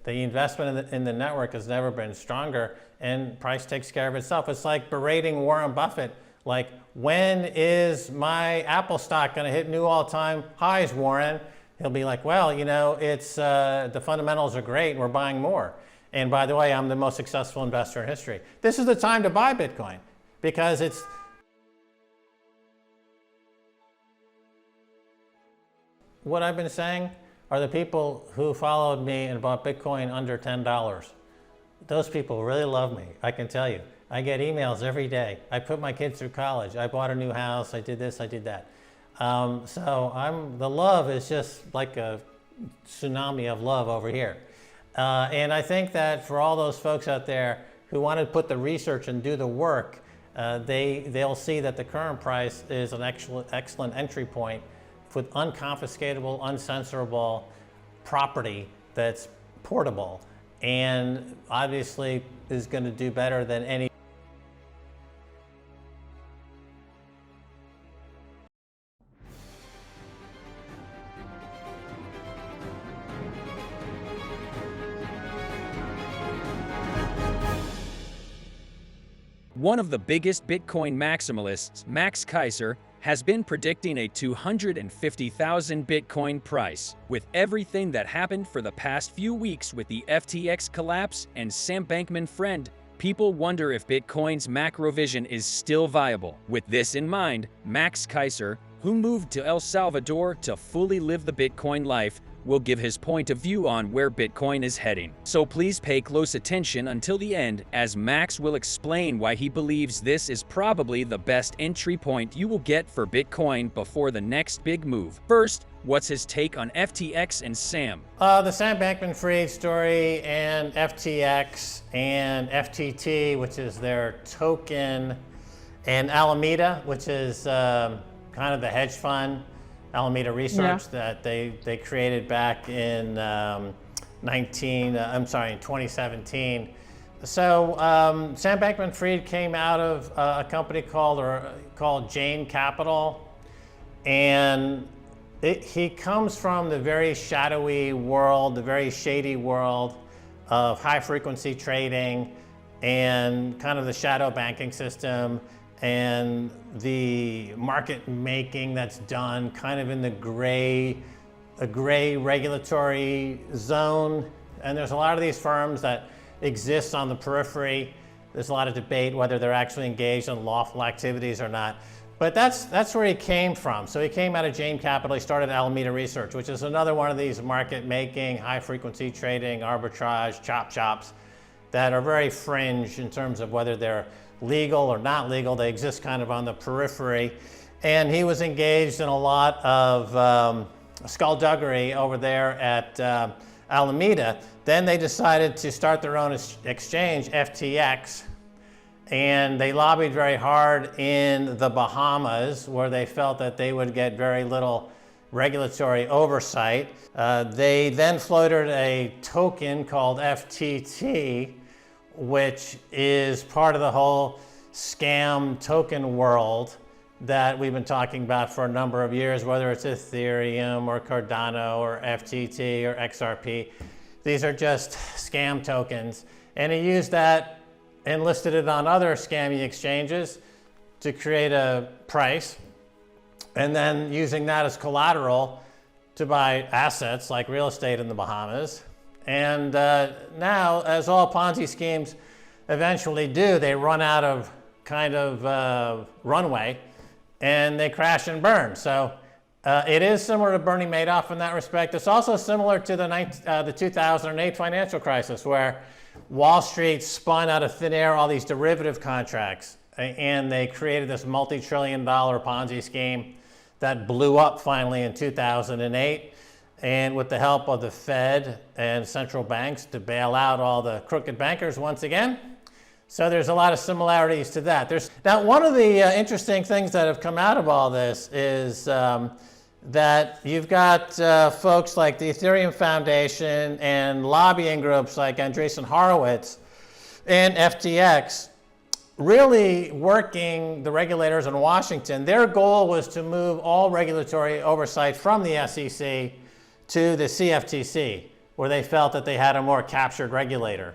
The investment in the network has never been stronger, and price takes care of itself. It's like berating Warren Buffett, like, when is my Apple stock going to hit new all-time highs, Warren? He'll be like, well, you know, it's the fundamentals are great, we're buying more. And by the way, I'm the most successful investor in history. This is the time to buy Bitcoin, because it's what I've been saying are the people who followed me and bought Bitcoin under $10. Those people really love me, I can tell you. I get emails every day. I put my kids through college. I bought a new house. I did this, I did that. So the love is just like a tsunami of love over here. And I think that for all those folks out there who want to put the research and do the work, they'll see that the current price is an excellent entry point with unconfiscatable, uncensorable property that's portable, and obviously is going to do better than any. One of the biggest Bitcoin maximalists, Max Keiser, has been predicting a 250,000 Bitcoin price. With everything that happened for the past few weeks with the FTX collapse and Sam Bankman-Fried, people wonder if Bitcoin's macro vision is still viable. With this in mind, Max Keiser, who moved to El Salvador to fully live the Bitcoin life, will give his point of view on where Bitcoin is heading. So please pay close attention until the end, as Max will explain why he believes this is probably the best entry point you will get for Bitcoin before the next big move. First, what's his take on FTX and Sam? The Sam Bankman-Fried story and FTX and FTT, which is their token, and Alameda, which is kind of the hedge fund, Alameda Research, that they created back in 2017. So Sam Bankman-Fried came out of a company called Jane Capital, and he comes from the very shadowy world, the very shady world of high-frequency trading and kind of the shadow banking system, and the market making that's done kind of in the gray regulatory zone. And there's a lot of these firms that exist on the periphery. There's a lot of debate whether they're actually engaged in lawful activities or not. But that's where he came from. So he came out of Jane Capital. He started Alameda Research, which is another one of these market making, high frequency trading, arbitrage, chop shops that are very fringe in terms of whether they're legal or not legal. They exist kind of on the periphery. And he was engaged in a lot of skullduggery over there at Alameda. Then they decided to start their own exchange, FTX, and they lobbied very hard in the Bahamas, where they felt that they would get very little regulatory oversight. They then floated a token called FTT, which is part of the whole scam token world that we've been talking about for a number of years, whether it's Ethereum or Cardano or FTT or XRP. These are just scam tokens. And he used that and listed it on other scammy exchanges to create a price, and then using that as collateral to buy assets like real estate in the Bahamas. And now, as all Ponzi schemes eventually do, they run out of kind of runway and they crash and burn. So it is similar to Bernie Madoff in that respect. It's also similar to the 2008 financial crisis, where Wall Street spun out of thin air all these derivative contracts, and they created this multi-trillion-dollar Ponzi scheme that blew up finally in 2008. And with the help of the Fed and central banks to bail out all the crooked bankers once again. So there's a lot of similarities to that. Now, one of the interesting things that have come out of all this is that you've got folks like the Ethereum Foundation and lobbying groups like Andreessen Horowitz and FTX really working the regulators in Washington. Their goal was to move all regulatory oversight from the SEC to the CFTC, where they felt that they had a more captured regulator.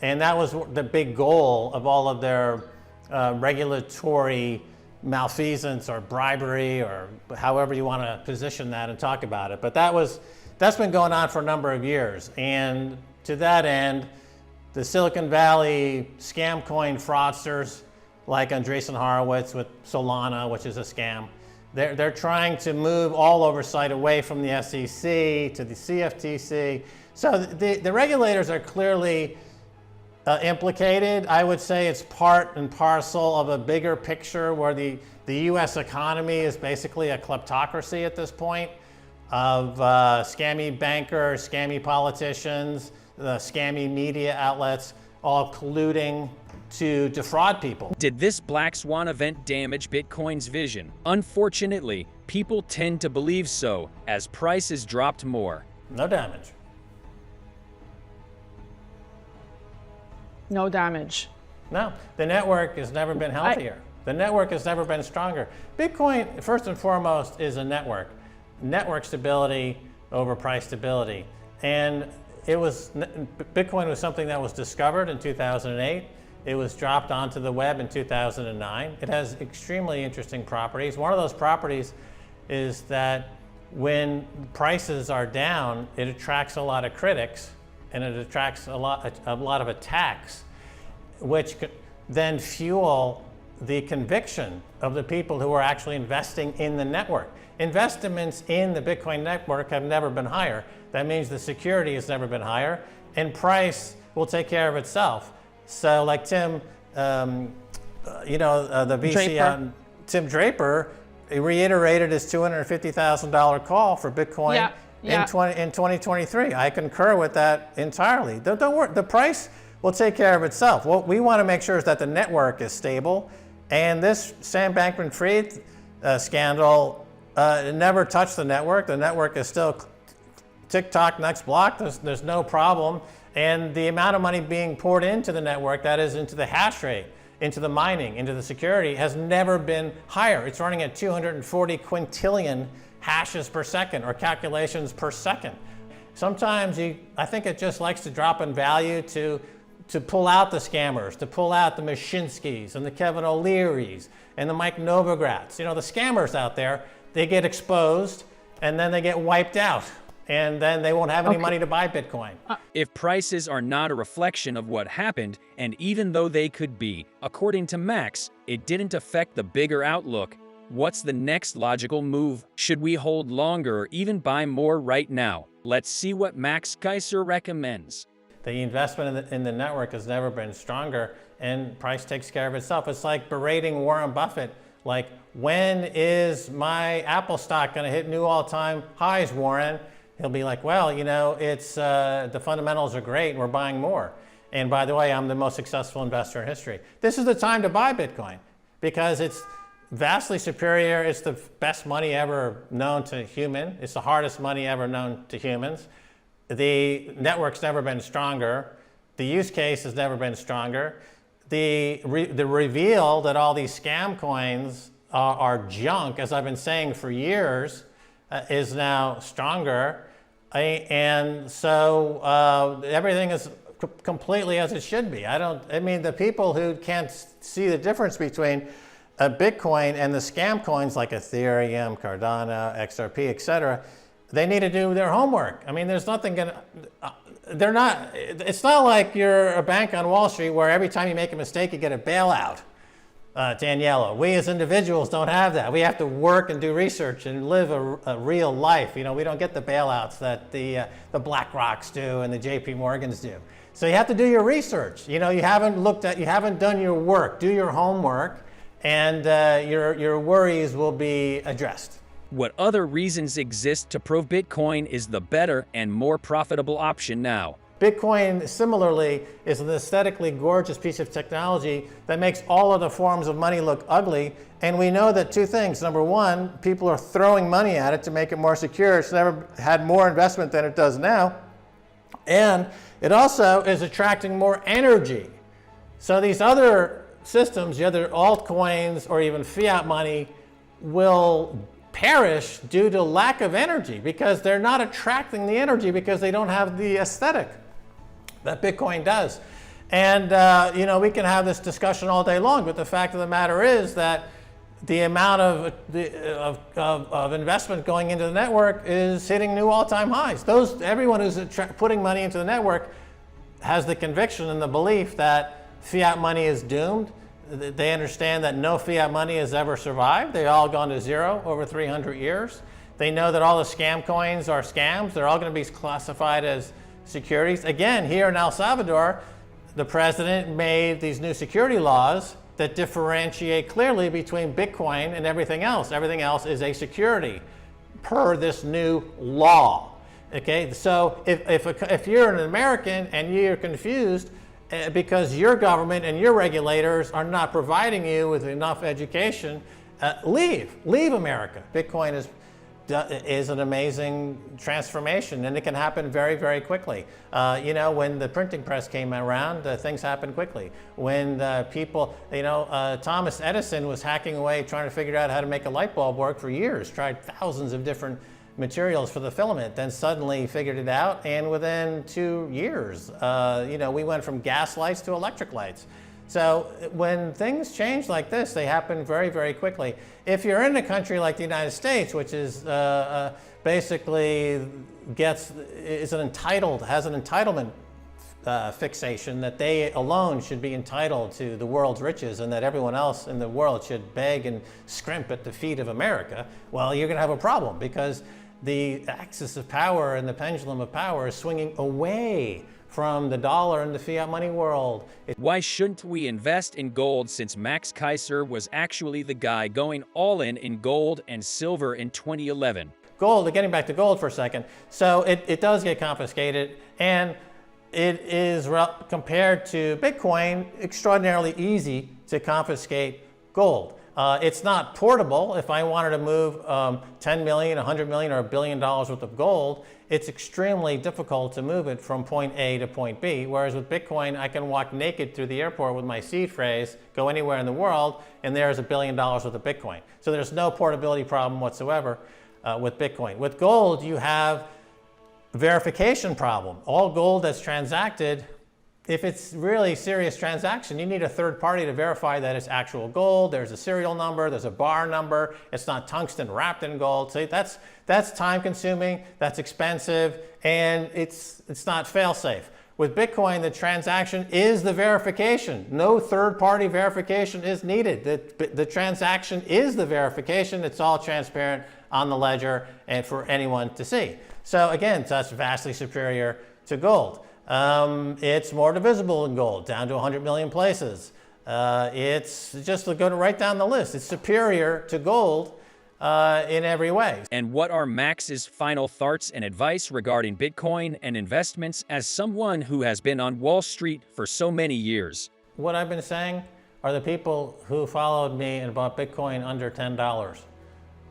And that was the big goal of all of their regulatory malfeasance or bribery, or however you want to position that and talk about it. But that's been going on for a number of years. And to that end, the Silicon Valley scam coin fraudsters like Andreessen Horowitz with Solana, which is a scam, they're trying to move all oversight away from the SEC to the CFTC. So the regulators are clearly implicated. I would say it's part and parcel of a bigger picture where the US economy is basically a kleptocracy at this point of scammy bankers, scammy politicians, the scammy media outlets, all colluding to defraud people. Did this black swan event damage Bitcoin's vision? Unfortunately, people tend to believe so as prices dropped more. No damage. No damage. No, the network has never been healthier. The network has never been stronger. Bitcoin, first and foremost, is a network. Network stability over price stability. And Bitcoin was something that was discovered in 2008. It was dropped onto the web in 2009. It has extremely interesting properties. One of those properties is that when prices are down, it attracts a lot of critics, and it attracts a lot of attacks, which then fuel the conviction of the people who are actually investing in the network. Investments in the Bitcoin network have never been higher. That means the security has never been higher, and price will take care of itself. So like Tim, the VC Draper. Tim Draper, he reiterated his $250,000 call for Bitcoin in 2023. I concur with that entirely. Don't worry, the price will take care of itself. What we want to make sure is that the network is stable, and this Sam Bankman-Fried scandal never touched the network. The network is still TikTok next block. There's no problem. And the amount of money being poured into the network, that is into the hash rate, into the mining, into the security, has never been higher. It's running at 240 quintillion hashes per second, or calculations per second. Sometimes I think it just likes to drop in value to pull out the scammers, to pull out the Mashinskys and the Kevin O'Learys and the Mike Novogratz. The scammers out there, they get exposed and then they get wiped out. And then they won't have any money to buy Bitcoin. If prices are not a reflection of what happened, and even though they could be, according to Max, it didn't affect the bigger outlook. What's the next logical move? Should we hold longer or even buy more right now? Let's see what Max Keiser recommends. The investment in the network has never been stronger, and price takes care of itself. It's like berating Warren Buffett, like, when is my Apple stock going to hit new all-time highs, Warren? He'll be like, well, it's the fundamentals are great, we're buying more. And by the way, I'm the most successful investor in history. This is the time to buy Bitcoin because it's vastly superior. It's the best money ever known to human. It's the hardest money ever known to humans. The network's never been stronger. The use case has never been stronger. The reveal that all these scam coins are junk, as I've been saying for years, is now stronger. And so everything is completely as it should be. The people who can't see the difference between a Bitcoin and the scam coins like Ethereum, Cardano, XRP, etc., they need to do their homework. There's nothing it's not like you're a bank on Wall Street where every time you make a mistake, you get a bailout. Daniela, we as individuals don't have that. We have to work and do research and live a real life. We don't get the bailouts that the BlackRocks do and the JP Morgans do. So you have to do your research. You haven't done your work. Do your homework, and your worries will be addressed. What other reasons exist to prove Bitcoin is the better and more profitable option now? Bitcoin, similarly, is an aesthetically gorgeous piece of technology that makes all other forms of money look ugly. And we know that two things. Number one, people are throwing money at it to make it more secure. It's never had more investment than it does now. And it also is attracting more energy. So these other systems, the other altcoins or even fiat money, will perish due to lack of energy because they're not attracting the energy because they don't have the aesthetic that Bitcoin does. And we can have this discussion all day long, but the fact of the matter is that the amount of investment going into the network is hitting new all-time highs. Everyone who's putting money into the network has the conviction and the belief that fiat money is doomed. They understand that no fiat money has ever survived. They've all gone to zero over 300 years. They know that all the scam coins are scams. They're all going to be classified as securities. Again, here in El Salvador, the president made these new security laws that differentiate clearly between Bitcoin and everything else. Everything else is a security per this new law. Okay, so if you're an American and you're confused because your government and your regulators are not providing you with enough education, leave America. Bitcoin is an amazing transformation, and it can happen very, very quickly. When the printing press came around, things happened quickly. When Thomas Edison was hacking away trying to figure out how to make a light bulb work for years, tried thousands of different materials for the filament, then suddenly figured it out, and within 2 years, we went from gas lights to electric lights. So when things change like this, they happen very, very quickly. If you're in a country like the United States, which is basically has an entitlement fixation that they alone should be entitled to the world's riches and that everyone else in the world should beg and scrimp at the feet of America, well, you're going to have a problem because the axis of power and the pendulum of power is swinging away from the dollar and the fiat money world. Why shouldn't we invest in gold since Max Keiser was actually the guy going all in gold and silver in 2011? Gold, getting back to gold for a second, so it does get confiscated, and it is, compared to Bitcoin, extraordinarily easy to confiscate gold. It's not portable. If I wanted to move 10 million, 100 million, or $1 billion worth of gold, it's extremely difficult to move it from point A to point B. Whereas with Bitcoin, I can walk naked through the airport with my seed phrase, go anywhere in the world, and there's $1 billion worth of Bitcoin. So there's no portability problem whatsoever with Bitcoin. With gold, you have a verification problem. All gold that's transacted, if it's really a serious transaction, you need a third party to verify that it's actual gold. There's a serial number, there's a bar number, it's not tungsten wrapped in gold. So that's time consuming, that's expensive, and it's not fail safe. With Bitcoin, the transaction is the verification. No third party verification is needed. The transaction is the verification. It's all transparent on the ledger and for anyone to see. So again, that's vastly superior to gold. It's more divisible than gold, down to 100 million places. It's just to go right down the list. It's superior to gold in every way. And what are Max's final thoughts and advice regarding Bitcoin and investments as someone who has been on Wall Street for so many years? What I've been saying are the people who followed me and bought Bitcoin under $10.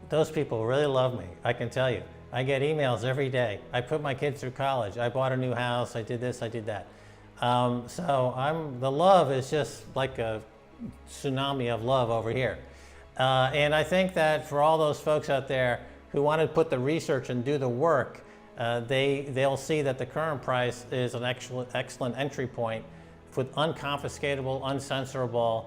Those people really love me, I can tell you. I get emails every day. I put my kids through college. I bought a new house. I did this, I did that. So the love is just like a tsunami of love over here. And I think that for all those folks out there who want to put the research and do the work, they'll see that the current price is an excellent entry point with unconfiscatable, uncensorable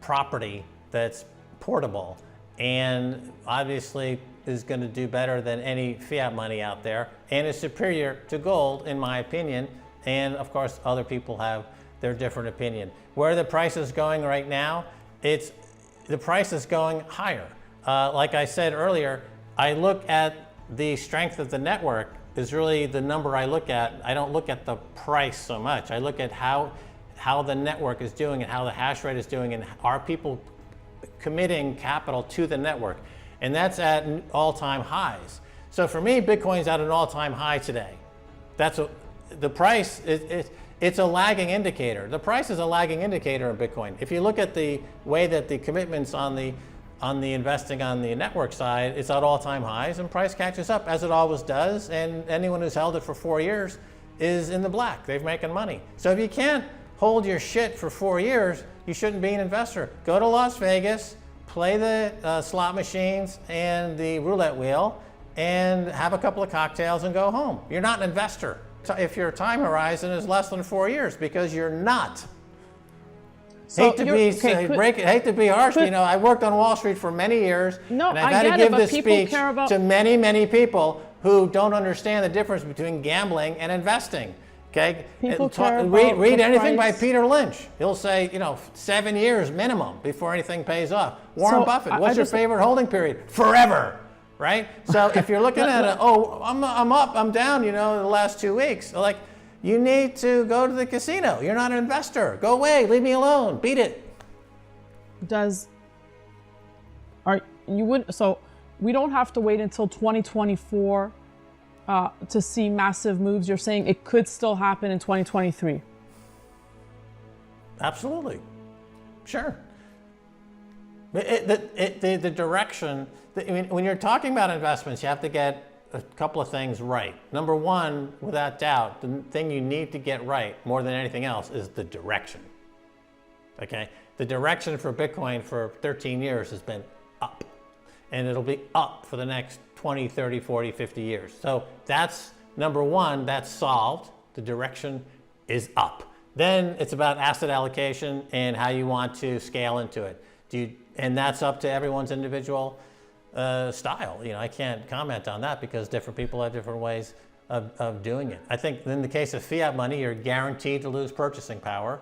property that's portable, and obviously is going to do better than any fiat money out there, and is superior to gold, in my opinion. And of course, other people have their different opinion. Where the price is going right now, the price is going higher. Like I said earlier, I look at the strength of the network is really the number I look at. I don't look at the price so much. I look at how the network is doing and how the hash rate is doing, and are people committing capital to the network. And that's at all-time highs. So for me, Bitcoin's at an all-time high today. The price, it's a lagging indicator. The price is a lagging indicator of Bitcoin. If you look at the way that the commitments on the investing on the network side, it's at all-time highs, and price catches up as it always does. And anyone who's held it for 4 years is in the black. They're making money. So if you can't hold your shit for 4 years, you shouldn't be an investor. Go to Las Vegas, play the slot machines and the roulette wheel, and have a couple of cocktails and go home. You're not an investor if your time horizon is less than 4 years, because you're not. So hate to be harsh, but, you know, I worked on Wall Street for many years, no, and I've had to give this speech about... to many, many people who don't understand the difference between gambling and investing. Okay, read anything by Peter Lynch. He'll say, you know, 7 years minimum before anything pays off. Warren Buffett, what's your favorite holding period? Forever, right? So if you're looking at it, oh, I'm up, I'm down, you know, in the last 2 weeks, like, you need to go to the casino. You're not an investor. Go away, leave me alone, beat it. So we don't have to wait until 2024 to see massive moves. You're saying it could still happen in 2023? Absolutely, sure. The direction, I mean, when you're talking about investments, you have to get a couple of things right. Number one, without doubt, the thing you need to get right more than anything else is the direction. Okay? The direction for Bitcoin for 13 years has been up. And it'll be up for the next 20, 30, 40, 50 years. So that's number one, that's solved. The direction is up. Then it's about asset allocation and how you want to scale into it. And that's up to everyone's individual style. You know, I can't comment on that because different people have different ways of doing it. I think in the case of fiat money, you're guaranteed to lose purchasing power,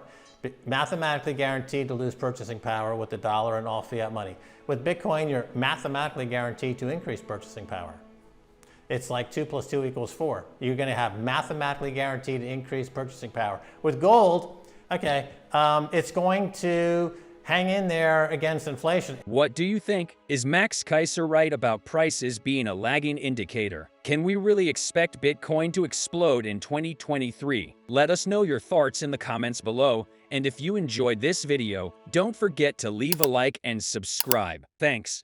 mathematically guaranteed to lose purchasing power with the dollar and all fiat money. With Bitcoin, you're mathematically guaranteed to increase purchasing power. It's like 2 + 2 = 4. You're going to have mathematically guaranteed increased purchasing power. With gold, okay, it's going to hang in there against inflation. What do you think? Is Max Keiser right about prices being a lagging indicator? Can we really expect Bitcoin to explode in 2023? Let us know your thoughts in the comments below. And if you enjoyed this video, don't forget to leave a like and subscribe. Thanks.